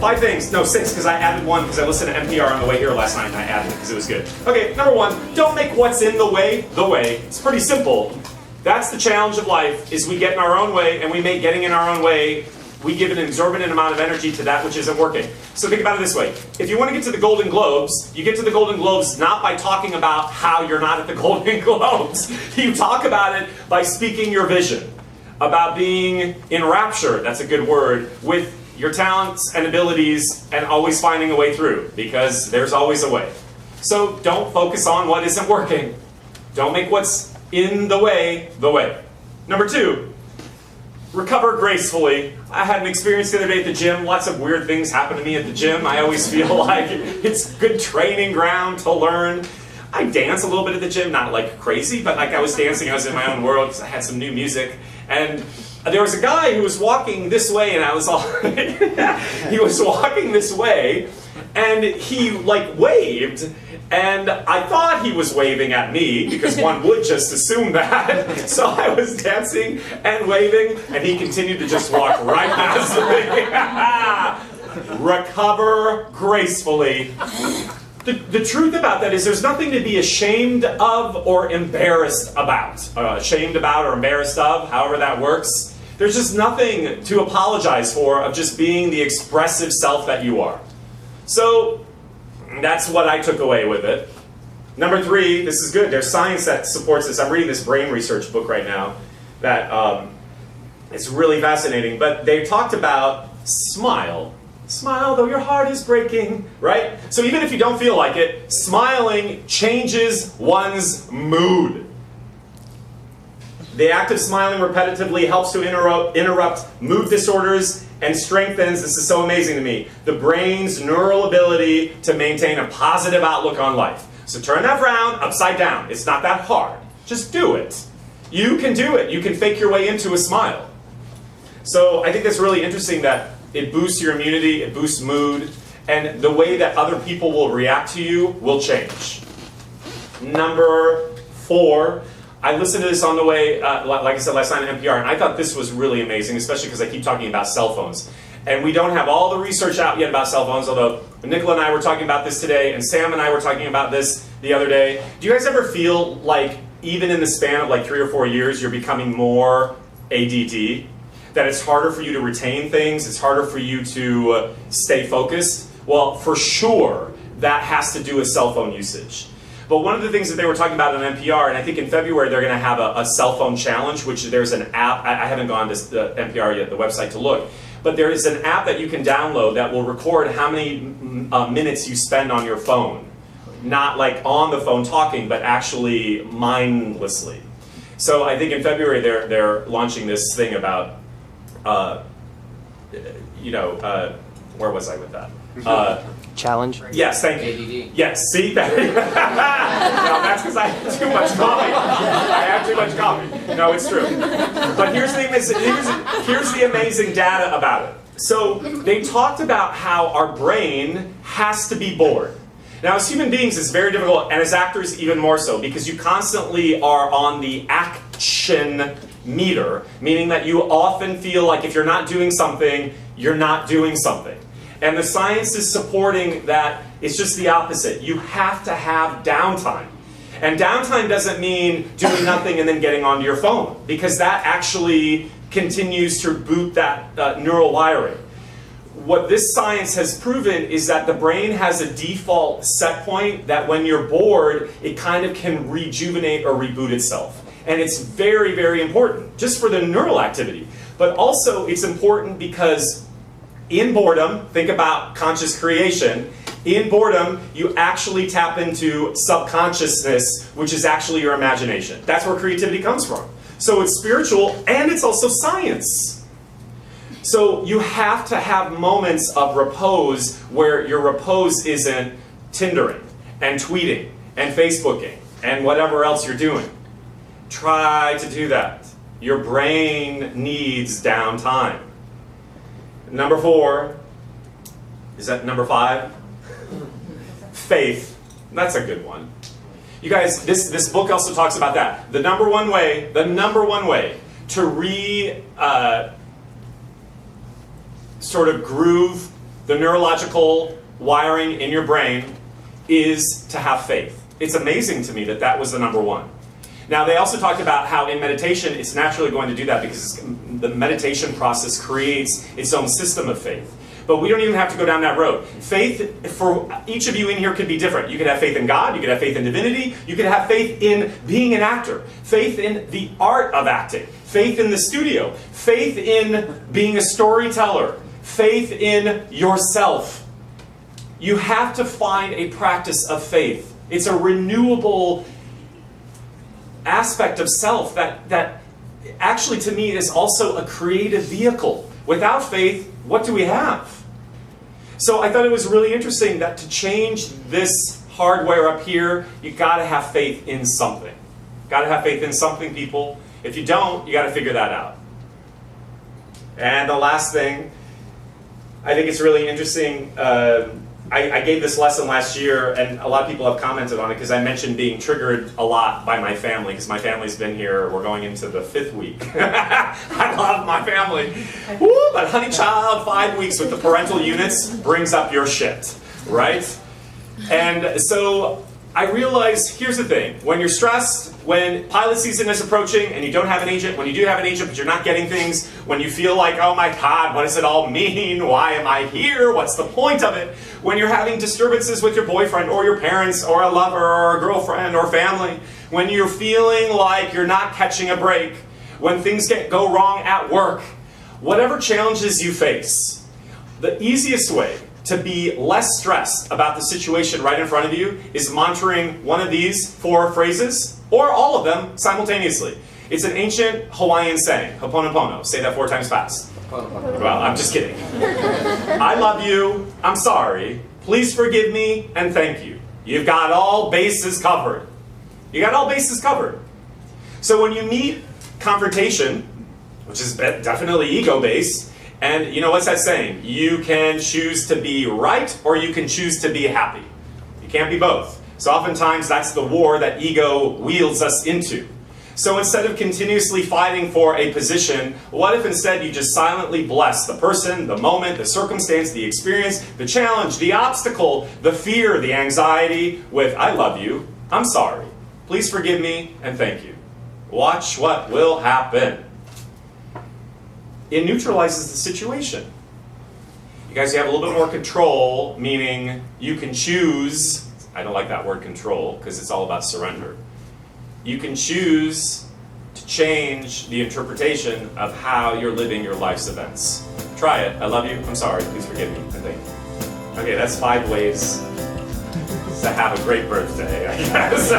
5 things. No, 6, because I added 1 because I listened to NPR on the way here last night and I added it because it was good. Okay, number 1, don't make what's in the way. It's pretty simple. That's the challenge of life, is we get in our own way, and we make getting in our own way, we give an exorbitant amount of energy to that which isn't working. So think about it this way. If you want to get to the Golden Globes, you get to the Golden Globes not by talking about how you're not at the Golden Globes. You talk about it by speaking your vision, about being enraptured, that's a good word, with your talents and abilities and always finding a way through, because there's always a way. So don't focus on what isn't working. Don't make what's in the way the way. Number 2, recover gracefully. I had an experience the other day at the gym. Lots of weird things happen to me at the gym. I always feel like it's good training ground to learn. I dance a little bit at the gym, not like crazy, but like I was dancing, I was in my own world because I had some new music. And there was a guy who was walking this way, and I was all, he was walking this way, and he like waved, and I thought he was waving at me, because one would just assume that. So I was dancing and waving, and he continued to just walk right past me. Recover gracefully. The truth about that is there's nothing to be ashamed of or embarrassed about. Ashamed about or embarrassed of, however that works. There's just nothing to apologize for of just being the expressive self that you are. So that's what I took away with it. Number 3, this is good. There's science that supports this. I'm reading this brain research book right now that it's really fascinating. But they talked about smile. Smile though your heart is breaking, right? So even if you don't feel like it, smiling changes one's mood. The act of smiling repetitively helps to interrupt mood disorders and strengthens, this is so amazing to me, the brain's neural ability to maintain a positive outlook on life. So turn that frown upside down. It's not that hard. Just do it. You can do it. You can fake your way into a smile. So I think that's really interesting that it boosts your immunity, it boosts mood, and the way that other people will react to you will change. Number 4, I listened to this on the way, like I said last night on NPR, and I thought this was really amazing, especially because I keep talking about cell phones. And we don't have all the research out yet about cell phones, although Nicola and I were talking about this today, and Sam and I were talking about this the other day. Do you guys ever feel like, even in the span of like 3 or 4 years, you're becoming more ADD? That it's harder for you to retain things, it's harder for you to stay focused? Well, for sure, that has to do with cell phone usage. But one of the things that they were talking about on NPR, and I think in February they're going to have a cell phone challenge, which there's an app, I haven't gone to NPR yet, the website to look, but there is an app that you can download that will record how many minutes you spend on your phone. Not like on the phone talking, but actually mindlessly. So I think in February they're launching this thing about, where was I with that? Challenge? Yes, thank you. ADD. Yes, see? No, that's because I had too much coffee. I had too much coffee. No, it's true. But here's the amazing data about it. So they talked about how our brain has to be bored. Now, as human beings, it's very difficult, and as actors, even more so, because you constantly are on the action meter, meaning that you often feel like if you're not doing something, you're not doing something. And the science is supporting that it's just the opposite. You have to have downtime. And downtime doesn't mean doing nothing and then getting onto your phone, because that actually continues to boot that neural wiring. What this science has proven is that the brain has a default set point that when you're bored, it kind of can rejuvenate or reboot itself. And it's very, very important, just for the neural activity. But also it's important because in boredom, think about conscious creation, in boredom, you actually tap into subconsciousness, which is actually your imagination. That's where creativity comes from. So it's spiritual and it's also science. So you have to have moments of repose where your repose isn't Tindering and tweeting and Facebooking and whatever else you're doing. Try to do that. Your brain needs downtime. Number 4, is that number 5? Faith. That's a good one. You guys, this book also talks about that. The number one way to sort of groove the neurological wiring in your brain is to have faith. It's amazing to me that that was the number one. Now, they also talked about how in meditation, it's naturally going to do that because the meditation process creates its own system of faith. But we don't even have to go down that road. Faith, for each of you in here, could be different. You could have faith in God, you could have faith in divinity, you could have faith in being an actor, faith in the art of acting, faith in the studio, faith in being a storyteller, faith in yourself. You have to find a practice of faith. It's a renewable aspect of self that actually, to me, is also a creative vehicle. Without faith, what do we have? So I thought it was really interesting that to change this hardware up here, you gotta have faith in something. Gotta have faith in something, people. If you don't, you gotta figure that out. And the last thing, I think it's really interesting. I gave this lesson last year, and a lot of people have commented on it because I mentioned being triggered a lot by my family, because my family's been here. We're going into the 5th week. I love my family. Woo, but honey child, 5 weeks with the parental units brings up your shit, right? And so I realized, here's the thing. When you're stressed, when pilot season is approaching and you don't have an agent, when you do have an agent but you're not getting things, when you feel like, oh my God, what does it all mean? Why am I here? What's the point of it? When you're having disturbances with your boyfriend or your parents or a lover or a girlfriend or family, when you're feeling like you're not catching a break, when things go wrong at work, whatever challenges you face, the easiest way to be less stressed about the situation right in front of you is monitoring one of these 4 phrases, or all of them simultaneously. It's an ancient Hawaiian saying, Ho'oponopono. Say that 4 times fast. Well, I'm just kidding. I love you, I'm sorry, please forgive me, and thank you. You've got all bases covered. You got all bases covered. So when you meet confrontation, which is definitely ego-based, and you know, what's that saying? You can choose to be right or you can choose to be happy. You can't be both. So oftentimes that's the war that ego wields us into. So instead of continuously fighting for a position, what if instead you just silently bless the person, the moment, the circumstance, the experience, the challenge, the obstacle, the fear, the anxiety with, I love you, I'm sorry, please forgive me, and thank you. Watch what will happen. It neutralizes the situation. You guys have a little bit more control, meaning you can choose. I don't like that word control because it's all about surrender. You can choose to change the interpretation of how you're living your life's events. Try it. I love you. I'm sorry. Please forgive me. And thank you. Okay, that's 5 ways to have a great birthday, I guess.